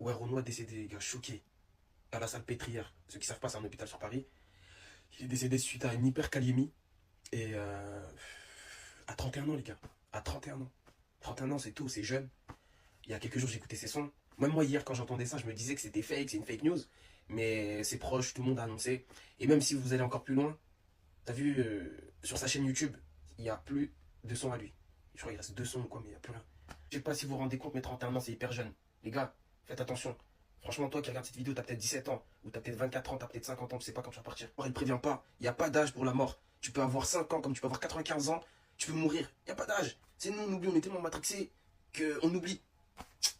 Ouais, Renoir décédé, les gars, choqué. À la salle pétrière. Ceux qui savent pas, c'est un hôpital sur Paris. Il est décédé suite à une hypercalémie. Et à 31 ans, les gars. À 31 ans. 31 ans, c'est tôt, c'est jeune. Il y a quelques jours, j'écoutais ses sons. Même moi, hier, quand j'entendais ça, je me disais que c'était fake, c'est une fake news. Mais c'est proche, tout le monde a annoncé. Et même si vous allez encore plus loin, t'as vu, sur sa chaîne YouTube, il y a plus de sons à lui. Je crois qu'il reste 2 sons ou quoi, mais il n'y a plus rien. Je sais pas si vous vous rendez compte, mais 31 ans, c'est hyper jeune. Les gars, faites attention. Franchement, toi qui regardes cette vidéo, t'as peut-être 17 ans, ou t'as peut-être 24 ans, t'as peut-être 50 ans, tu sais pas quand tu vas partir. Il prévient pas, il n'y a pas d'âge pour la mort. Tu peux avoir 5 ans, comme tu peux avoir 95 ans, tu peux mourir. Il n'y a pas d'âge. C'est nous, on oublie, on est tellement matrixés qu'on oublie.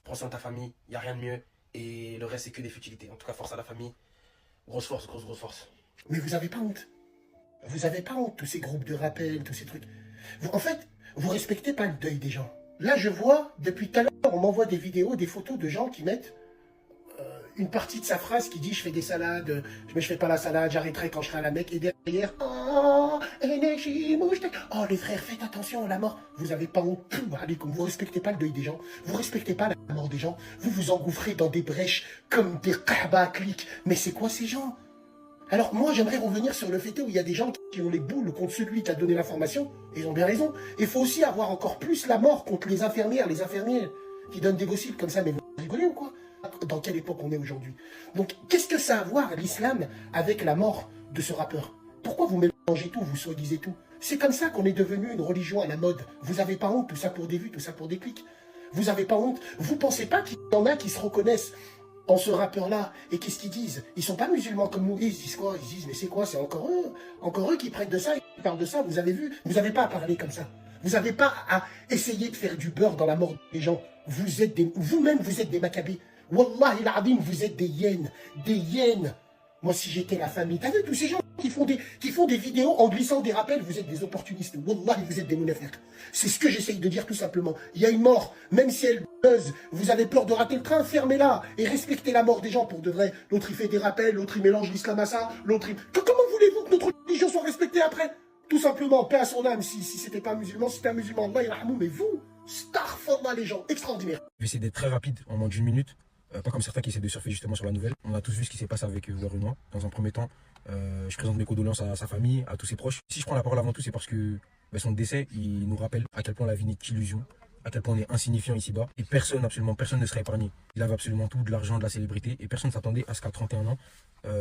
Prends soin de ta famille, il n'y a rien de mieux. Et le reste, c'est que des futilités. En tout cas, force à la famille. Grosse force, grosse force. Mais vous avez pas honte. Vous avez pas honte, tous ces groupes de rappel, tous ces trucs. En fait, vous respectez pas le deuil des gens. Là, je vois, depuis tout à l'heure, on m'envoie des vidéos, des photos de gens qui mettent une partie de sa phrase qui dit « je fais des salades, mais je fais pas la salade, j'arrêterai quand je serai à la Mecque » et derrière « oh, énergie, mouche, oh les frères, faites attention à la mort ». Vous avez pas honte, vous respectez pas le deuil des gens, vous respectez pas la mort des gens, vous vous engouffrez dans des brèches comme des kahba à clics. Mais c'est quoi ces gens? Alors moi j'aimerais revenir sur le fait où il y a des gens qui ont les boules contre celui qui a donné l'information, et ils ont bien raison. Il faut aussi avoir encore plus la mort contre les infirmières qui donnent des gossips comme ça, mais vous rigolez ou quoi? Dans quelle époque on est aujourd'hui? Donc qu'est-ce que ça a à voir l'islam avec la mort de ce rappeur? Pourquoi vous mélangez tout, vous soi-disant tout? C'est comme ça qu'on est devenu une religion à la mode. Vous avez pas honte, tout ça pour des vues, tout ça pour des clics. Vous avez pas honte. Vous pensez pas qu'il y en a qui se reconnaissent en ce rappeur-là, et qu'est-ce qu'ils disent? Ils sont pas musulmans comme nous, ils disent quoi? Ils disent, mais c'est quoi? C'est encore eux qui prêtent de ça, ils parlent de ça, vous avez vu? Vous n'avez pas à parler comme ça. Vous n'avez pas à essayer de faire du beurre dans la mort des gens. Vous-même, vous êtes des maccabées. Wallahi l'adhim, vous êtes des hyènes. Des hyènes. Moi, si j'étais la famille, t'as vu tous ces gens qui font des vidéos en glissant des rappels, vous êtes des opportunistes. Wallahi, vous êtes des monafères. C'est ce que j'essaye de dire tout simplement. Il y a une mort, même si elle buzz, vous avez peur de rater le train, fermez-la et respectez la mort des gens pour de vrai. L'autre, il fait des rappels, l'autre, il mélange l'islam à ça, l'autre, il... Comment voulez-vous que notre religion soit respectée après? Tout simplement, paix à son âme, si c'était pas musulman, si c'était un musulman, Allah yarhamou, mais vous, starfallah les gens, extraordinaire. Je vais essayer d'être très rapide, en moins d'1 minute. Pas comme certains qui essaient de surfer justement sur la nouvelle. On a tous vu ce qui s'est passé avec Renoir. Dans un premier temps, je présente mes condoléances à sa famille, à tous ses proches. Si je prends la parole avant tout, c'est parce que son décès, il nous rappelle à quel point la vie n'est qu'illusion, à quel point on est insignifiant ici-bas. Et personne, absolument personne ne serait épargné. Il avait absolument tout, de l'argent, de la célébrité, et personne ne s'attendait à ce qu'à 31 ans,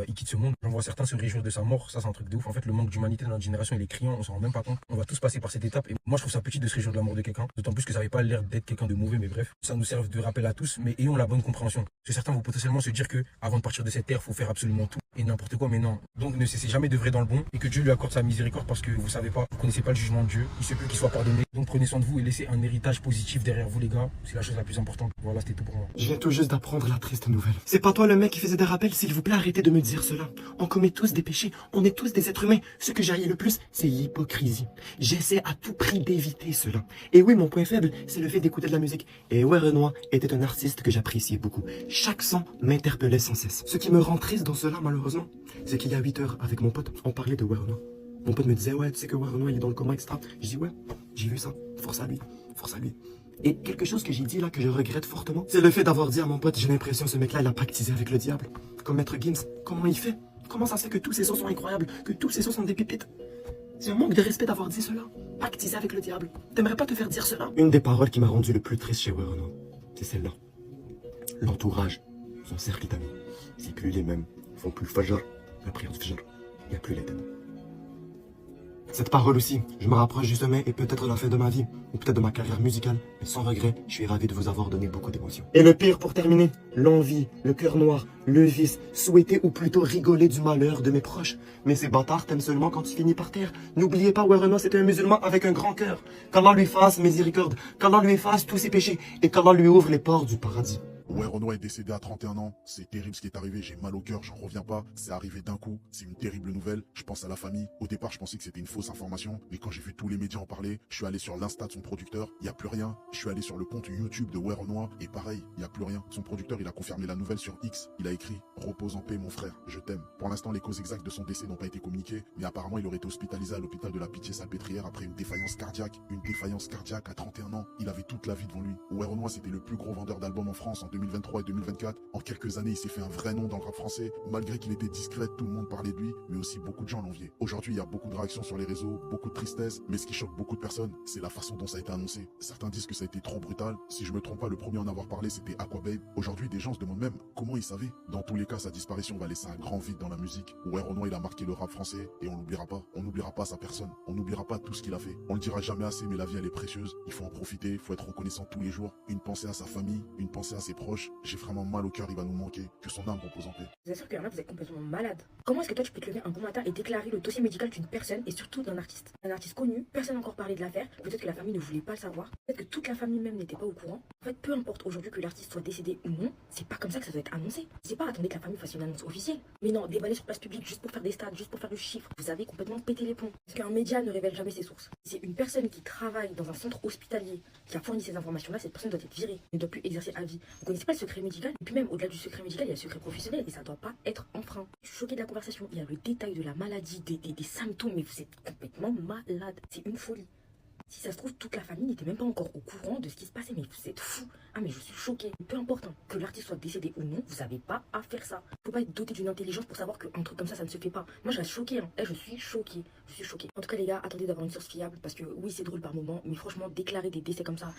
il quitte ce monde. J'en vois certains se réjouir de sa mort, ça c'est un truc de ouf. En fait, le manque d'humanité dans notre génération, il est criant, on s'en rend même pas compte. On va tous passer par cette étape, et moi je trouve ça petit de se réjouir de la mort de quelqu'un. D'autant plus que ça n'avait pas l'air d'être quelqu'un de mauvais, mais bref, ça nous sert de rappel à tous, mais ayons la bonne compréhension. Parce que certains vont potentiellement se dire que avant de partir de cette terre, il faut faire absolument tout et n'importe quoi, mais non. Donc ne cessez jamais d'œuvrer dans le bon, et que Dieu lui accorde sa miséricorde, parce que vous savez pas, vous connaissez pas le jugement de Dieu, il se peut qu'il soit pardonné. Donc prenez soin de vous et laissez un héritage positif derrière vous les gars, c'est la chose la plus importante. Voilà, c'était tout pour moi. Je viens tout juste d'apprendre la triste nouvelle. C'est pas toi le mec qui faisait des rappels, s'il vous plaît, arrêtez de me dire cela. On commet tous des péchés, on est tous des êtres humains. Ce que j'haïs le plus, c'est l'hypocrisie. J'essaie à tout prix d'éviter cela. Et oui, mon point faible, c'est le fait d'écouter de la musique. Et ouais, Renoir était un artiste que j'appréciais beaucoup. Chaque son m'interpellait sans cesse. Ce qui me rend triste dans cela, malheureusement, c'est qu'il y a 8 heures, avec mon pote, on parlait de Renoir. Mon pote me disait, ouais, tu sais que Renoir, il est dans le coma, etc. Je dis, ouais, j'ai vu ça. Force à lui, force à lui. Et quelque chose que j'ai dit là, que je regrette fortement, c'est le fait d'avoir dit à mon pote, j'ai l'impression ce mec-là, il a pactisé avec le diable. Comme Maître Gims, comment il fait? Comment ça se fait que tous ces sons sont incroyables, que tous ces sons sont des pépites? C'est un manque de respect d'avoir dit cela. Pactiser avec le diable. T'aimerais pas te faire dire cela? Une des paroles qui m'a rendu le plus triste chez Renoir, c'est celle-là. L'entourage, son cercle d'amis, c'est plus les mêmes. Ils font plus le fajr, la prière du fajr. Il n'y a plus les thèmes. Cette parole aussi, je me rapproche du sommet et peut-être la fin de ma vie, ou peut-être de ma carrière musicale, mais sans regret, je suis ravi de vous avoir donné beaucoup d'émotions. Et le pire pour terminer, l'envie, le cœur noir, le vice, souhaiter ou plutôt rigoler du malheur de mes proches. Mais ces bâtards t'aiment seulement quand tu finis par terre. N'oubliez pas, Renoir c'était un musulman avec un grand cœur. Qu'Allah lui fasse miséricorde, qu'Allah lui efface tous ses péchés, et qu'Allah lui ouvre les portes du paradis. Ouais, Renoir est décédé à 31 ans. C'est terrible ce qui est arrivé. J'ai mal au cœur, j'en reviens pas. C'est arrivé d'un coup. C'est une terrible nouvelle. Je pense à la famille. Au départ, je pensais que c'était une fausse information. Mais quand j'ai vu tous les médias en parler, je suis allé sur l'Insta de son producteur. Il n'y a plus rien. Je suis allé sur le compte YouTube de Ouais Renoir. Et pareil, il n'y a plus rien. Son producteur, il a confirmé la nouvelle sur X. Il a écrit « Repose en paix, mon frère. Je t'aime ». Pour l'instant, les causes exactes de son décès n'ont pas été communiquées. Mais apparemment, il aurait été hospitalisé à l'hôpital de la Pitié-Salpêtrière après une défaillance cardiaque. Une défaillance cardiaque à 31 ans. Il avait toute la vie devant lui. Ouais Renoir, c'était le plus gros vendeur d'albums en France en 2000. 2023 et 2024. En quelques années, il s'est fait un vrai nom dans le rap français. Malgré qu'il était discret, tout le monde parlait de lui, mais aussi beaucoup de gens l'enviaient. Aujourd'hui, il y a beaucoup de réactions sur les réseaux, beaucoup de tristesse, mais ce qui choque beaucoup de personnes, c'est la façon dont ça a été annoncé. Certains disent que ça a été trop brutal. Si je me trompe pas, le premier à en avoir parlé, c'était Aquababe. Aujourd'hui, des gens se demandent même comment il savait. Dans tous les cas, sa disparition va laisser un grand vide dans la musique. Ouais, Renoir, il a marqué le rap français et on l'oubliera pas. On n'oubliera pas sa personne. On n'oubliera pas tout ce qu'il a fait. On le dira jamais assez, mais la vie, elle est précieuse. Il faut en profiter, il faut être reconnaissant tous les jours. Une pensée à sa famille, une pensée à ses proches. J'ai vraiment mal au cœur, il va nous manquer. Que son âme repose en paix. Je vous assure qu'il y en a, vous êtes complètement malade. Comment est-ce que toi tu peux te lever un bon matin et déclarer le dossier médical d'une personne et surtout d'un artiste? Un artiste connu, personne n'a encore parlé de l'affaire, peut-être que la famille ne voulait pas le savoir, peut-être que toute la famille même n'était pas au courant. En fait, peu importe aujourd'hui que l'artiste soit décédé ou non, c'est pas comme ça que ça doit être annoncé. C'est pas attendez que la famille fasse une annonce officielle. Mais non, déballer sur place publique juste pour faire des stats, juste pour faire du chiffre, vous avez complètement pété les plombs. Parce qu'un média ne révèle jamais ses sources. Si c'est une personne qui travaille dans un centre hospitalier qui a fourni ces informations-là, cette personne doit être virée, ne doit plus exercer à vie. Vous connaissez pas le secret médical? Et puis même au-delà du secret médical, il y a le secret professionnel et ça doit pas être enfreint. Je suis choquée de la conversation. Il y a le détail de la maladie, des symptômes, mais vous êtes complètement malade. C'est une folie. Si ça se trouve, toute la famille n'était même pas encore au courant de ce qui se passait, mais vous êtes fous. Ah mais je suis choquée. Peu importe hein, que l'artiste soit décédé ou non, vous n'avez pas à faire ça. Faut pas être doté d'une intelligence pour savoir qu'un truc comme ça ne se fait pas. Moi je reste choquée, hein. Je suis choquée. Je suis choquée. En tout cas les gars, attendez d'avoir une source fiable parce que oui c'est drôle par moment, mais franchement déclarer des décès comme ça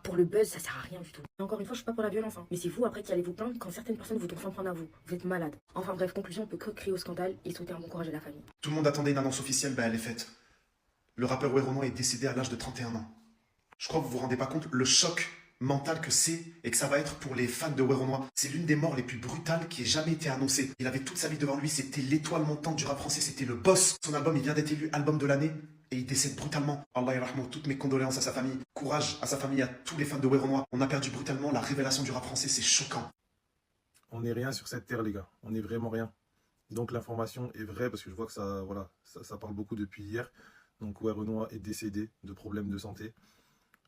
pour le buzz, ça sert à rien du tout. Et encore une fois, je suis pas pour la violence, hein. Mais c'est vous après qui allez vous plaindre quand certaines personnes voudront s'en prendre à vous. Vous êtes malade. Enfin bref, conclusion, on peut que crier au scandale et souhaiter un bon courage à la famille. Tout le monde attendait une annonce officielle, elle est faite. Le rappeur Werono est décédé à l'âge de 31 ans. Je crois que vous vous rendez pas compte le choc mental que c'est et que ça va être pour les fans de Werono. C'est l'une des morts les plus brutales qui ait jamais été annoncée. Il avait toute sa vie devant lui, c'était l'étoile montante du rap français, c'était le boss. Son album, il vient d'être élu album de l'année et il décède brutalement. Allah yarhamou, toutes mes condoléances à sa famille. Courage à sa famille, à tous les fans de Werono. On a perdu brutalement la révélation du rap français, c'est choquant. On n'est rien sur cette terre, les gars. On n'est vraiment rien. Donc l'information est vraie parce que je vois que ça, voilà, ça parle beaucoup depuis hier. Donc ouais, Renoir est décédé de problèmes de santé.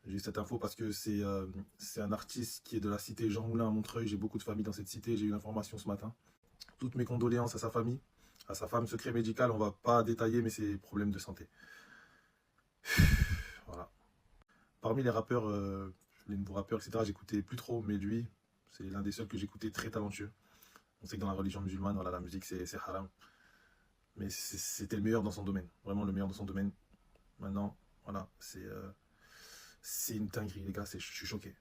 J'ai eu cette info parce que c'est un artiste qui est de la cité Jean Moulin à Montreuil. J'ai beaucoup de familles dans cette cité. J'ai eu l'information ce matin. Toutes mes condoléances à sa famille, à sa femme. Secret médical, on va pas détailler, mais c'est problèmes de santé. Voilà. Parmi les rappeurs, les nouveaux rappeurs, etc., j'écoutais plus trop, mais lui, c'est l'un des seuls que j'écoutais, très talentueux. On sait que dans la religion musulmane, voilà, la musique c'est haram. Mais c'était le meilleur dans son domaine, vraiment le meilleur dans son domaine. Maintenant, voilà, c'est une dinguerie, les gars, je suis choqué.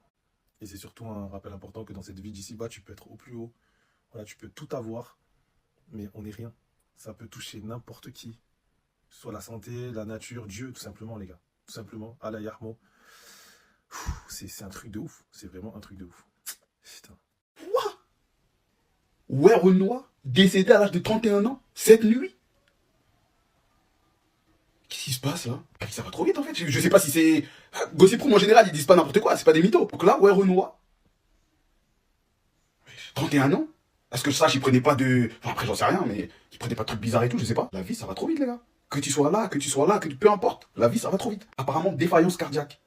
Et c'est surtout un rappel important que dans cette vie d'ici-bas, tu peux être au plus haut, voilà, tu peux tout avoir, mais on n'est rien. Ça peut toucher n'importe qui, soit la santé, la nature, Dieu, tout simplement, les gars. Tout simplement, Allah yarmo. C'est un truc de ouf, c'est vraiment un truc de ouf. Putain. Ouais, Renoir, décédé à l'âge de 31 ans, cette nuit. Qu'est-ce qui se passe là? Ça va trop vite en fait. Je sais pas si c'est. Gossip Room en général, ils disent pas n'importe quoi, c'est pas des mythos. Donc là, ouais, Renoir. 31 ans? Parce que ça, j'y prenais pas de. Enfin, après, j'en sais rien, mais ils prenaient pas de trucs bizarres et tout, je sais pas. La vie, ça va trop vite, les gars. Que tu sois là, peu importe. La vie, ça va trop vite. Apparemment, défaillance cardiaque.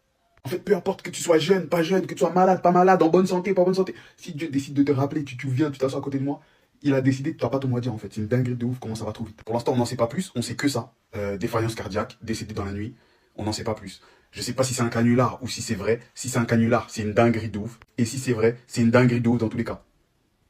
En fait, peu importe que tu sois jeune, pas jeune, que tu sois malade, pas malade, en bonne santé, pas bonne santé. Si Dieu décide de te rappeler, tu viens, tu t'assois à côté de moi, il a décidé, tu n'as pas ton mot à dire en fait. C'est une dinguerie de ouf comment ça va trop vite. Pour l'instant, on n'en sait pas plus, on sait que ça. Défaillance cardiaque, décédé dans la nuit, on n'en sait pas plus. Je sais pas si c'est un canular ou si c'est vrai. Si c'est un canular, c'est une dinguerie de ouf. Et si c'est vrai, c'est une dinguerie de ouf dans tous les cas.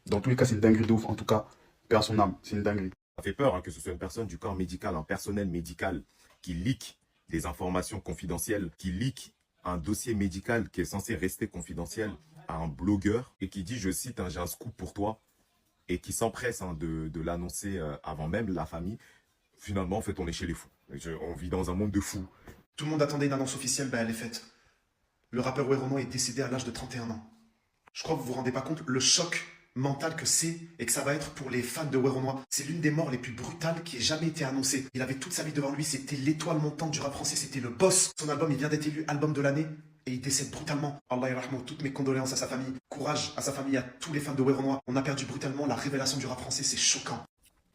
Dans tous les cas, c'est une dinguerie de ouf. En tout cas, paix à son âme, c'est une dinguerie. Ça fait peur hein, que ce soit une personne du corps médical, un personnel médical qui leak des informations confidentielles, qui leak un dossier médical qui est censé rester confidentiel à un blogueur et qui dit, je cite, hein, j'ai un scoop pour toi, et qui s'empresse hein, de l'annoncer avant même la famille. Finalement, en fait, on est chez les fous. On vit dans un monde de fous. Tout le monde attendait une annonce officielle, elle est faite. Le rappeur Werono est décédé à l'âge de 31 ans. Je crois que vous vous rendez pas compte le choc mental que c'est et que ça va être pour les fans de Werono. C'est l'une des morts les plus brutales qui ait jamais été annoncée. Il avait toute sa vie devant lui, c'était l'étoile montante du rap français, c'était le boss. Son album, il vient d'être élu album de l'année et il décède brutalement. Allah yarhamou, toutes mes condoléances à sa famille. Courage à sa famille, à tous les fans de Werono. On a perdu brutalement la révélation du rap français, c'est choquant.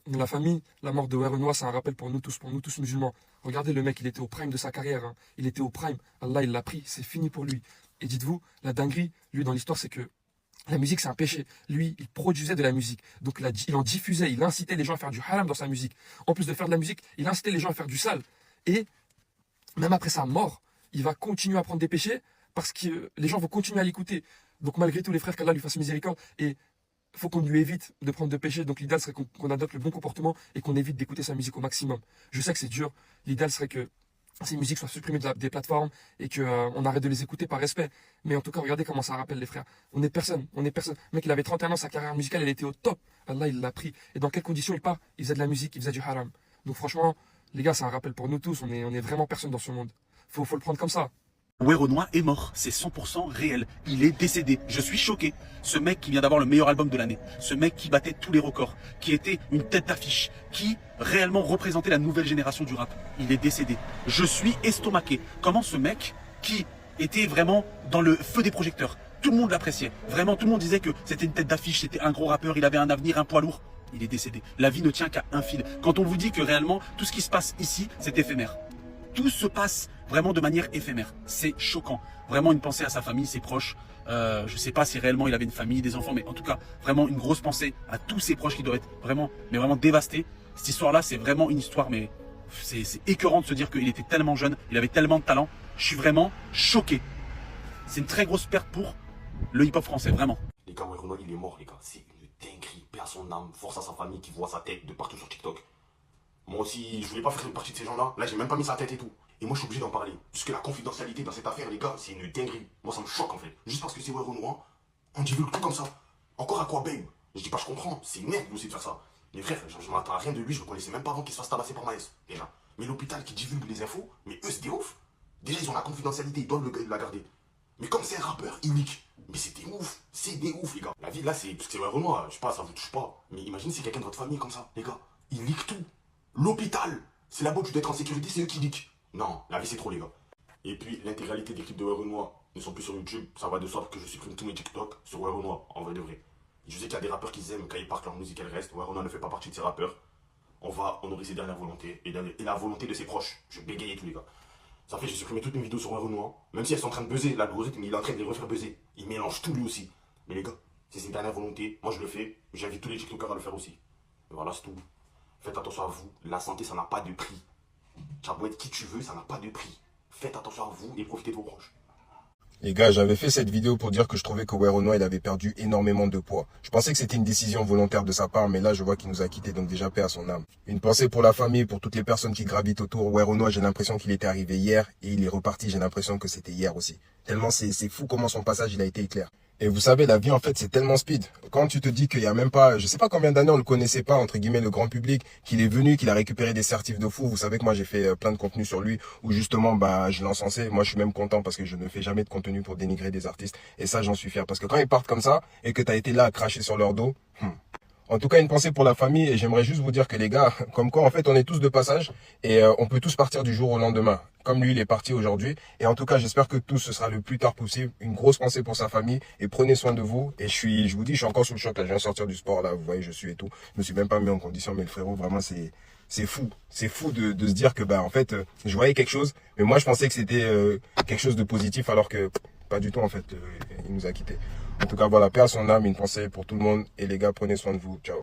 La famille, la mort de Werono, c'est un rappel pour nous tous musulmans. Regardez le mec, il était au prime de sa carrière, hein. Il était au prime. Allah, il l'a pris, c'est fini pour lui. Et dites-vous, la dinguerie, lui, dans l'histoire, c'est que la musique, c'est un péché. Lui, il produisait de la musique. Donc, il en diffusait, il incitait les gens à faire du haram dans sa musique. En plus de faire de la musique, il incitait les gens à faire du sale. Et même après sa mort, il va continuer à prendre des péchés parce que les gens vont continuer à l'écouter. Donc malgré tout, les frères, qu'Allah lui fasse miséricorde. Et faut qu'on lui évite de prendre de péché. Donc l'idéal serait qu'on adopte le bon comportement et qu'on évite d'écouter sa musique au maximum. Je sais que c'est dur. L'idéal serait que ces musiques soient supprimées des plateformes et qu'on arrête de les écouter par respect. Mais en tout cas, regardez comment ça rappelle les frères. On est personne, on est personne. Le mec, il avait 31 ans, sa carrière musicale, elle était au top. Allah, il l'a pris. Et dans quelles conditions il part? Il faisait de la musique, il faisait du haram. Donc franchement, les gars, c'est un rappel pour nous tous. On est vraiment personne dans ce monde. Faut le prendre comme ça. Werenoi est mort, c'est 100% réel. Il est décédé. Je suis choqué. Ce mec qui vient d'avoir le meilleur album de l'année, ce mec qui battait tous les records, qui était une tête d'affiche, qui réellement représentait la nouvelle génération du rap, il est décédé. Je suis estomaqué. Comment ce mec qui était vraiment dans le feu des projecteurs, tout le monde l'appréciait. Vraiment, tout le monde disait que c'était une tête d'affiche, c'était un gros rappeur, il avait un avenir, un poids lourd. Il est décédé. La vie ne tient qu'à un fil. Quand on vous dit que réellement, tout ce qui se passe ici, c'est éphémère. Tout se passe vraiment de manière éphémère. C'est choquant. Vraiment une pensée à sa famille, ses proches. Je sais pas si réellement il avait une famille, des enfants, mais en tout cas, vraiment une grosse pensée à tous ses proches qui doivent être vraiment, mais vraiment dévastés. Cette histoire-là, c'est vraiment une histoire, mais c'est écœurant de se dire qu'il était tellement jeune, il avait tellement de talent. Je suis vraiment choqué. C'est une très grosse perte pour le hip-hop français, vraiment. Les gars, Werenoi, il est mort, les gars. C'est une dinguerie. Paix à son âme, force à sa famille qui voit sa tête de partout sur TikTok. Moi aussi, je voulais pas faire partie de ces gens-là. Là, j'ai même pas mis sa tête et tout. Et moi, je suis obligé d'en parler. Puisque la confidentialité dans cette affaire, les gars, c'est une dinguerie. Moi, ça me choque, en fait. Juste parce que c'est Werenoi, on divulgue tout comme ça. Encore à quoi, babe? Je dis pas, je comprends. C'est une merde aussi de faire ça. Mais frère, je m'attends à rien de lui. Je le connaissais même pas avant qu'il se fasse tabasser par Maës. Déjà. Mais l'hôpital qui divulgue les infos, mais eux, c'est des ouf. Déjà, ils ont la confidentialité, ils doivent la garder. Mais comme c'est un rappeur, il nique. Mais c'est des ouf. C'est des ouf, les gars. La vie, là, c'est. Parce que c'est Werenoi, je sais pas, ça vous touche pas. Mais imaginez, c'est quelqu'un de votre famille comme ça, les gars. Il nique tout. L'hôpital, c'est là-bas où tu dois être en sécurité, c'est eux qui niquent. Non, la vie c'est trop, les gars. Et puis l'intégralité des clips de Werenoi ne sont plus sur YouTube. Ça va de sorte que je supprime tous mes TikTok sur Werenoi, en vrai de vrai. Je sais qu'il y a des rappeurs qui aiment quand ils partent, leur musique elle reste. Werenoi ne fait pas partie de ces rappeurs. On va honorer ses dernières volontés et la volonté de ses proches. Je bégaye tous les gars. Ça fait que j'ai supprimé toutes mes vidéos sur Werenoi. Même si elles sont en train de buzzer, l'algorithme il est en train de les refaire buzzer. Il mélange tout lui aussi. Mais les gars, c'est ses dernières volontés. Moi je le fais. J'invite tous les TikTokers à le faire aussi. Et voilà, c'est tout. Faites attention à vous. La santé, ça n'a pas de prix. Tu as beau être qui tu veux, ça n'a pas de prix. Faites attention à vous et profitez de vos proches. Les gars, j'avais fait cette vidéo pour dire que je trouvais que Werenoi, il avait perdu énormément de poids. Je pensais que c'était une décision volontaire de sa part, mais là, je vois qu'il nous a quittés, donc déjà paix à son âme. Une pensée pour la famille, pour toutes les personnes qui gravitent autour. Werenoi, j'ai l'impression qu'il était arrivé hier et il est reparti, j'ai l'impression que c'était hier aussi. Tellement c'est fou comment son passage, il a été éclair. Et vous savez, la vie, en fait, c'est tellement speed. Quand tu te dis qu'il y a même pas, je sais pas combien d'années on ne le connaissait pas, entre guillemets, le grand public, qu'il est venu, qu'il a récupéré des certifs de fou. Vous savez que moi, j'ai fait plein de contenu sur lui, où justement, je l'encensais. Moi, je suis même content parce que je ne fais jamais de contenu pour dénigrer des artistes. Et ça, j'en suis fier. Parce que quand ils partent comme ça, et que tu as été là à cracher sur leur dos, En tout cas, une pensée pour la famille, et j'aimerais juste vous dire que les gars, comme quoi en fait on est tous de passage et on peut tous partir du jour au lendemain, comme lui il est parti aujourd'hui. Et en tout cas, j'espère que tout ce sera le plus tard possible. Une grosse pensée pour sa famille et prenez soin de vous. Et je vous dis, je suis encore sous le choc là, je viens de sortir du sport là, vous voyez, je suis et tout. Je me suis même pas mis en condition, mais le frérot, vraiment c'est fou. C'est fou de se dire que en fait, je voyais quelque chose, mais moi je pensais que c'était quelque chose de positif alors que pas du tout en fait, il nous a quittés. En tout cas, voilà, paix à son âme, une pensée pour tout le monde. Et les gars, prenez soin de vous. Ciao.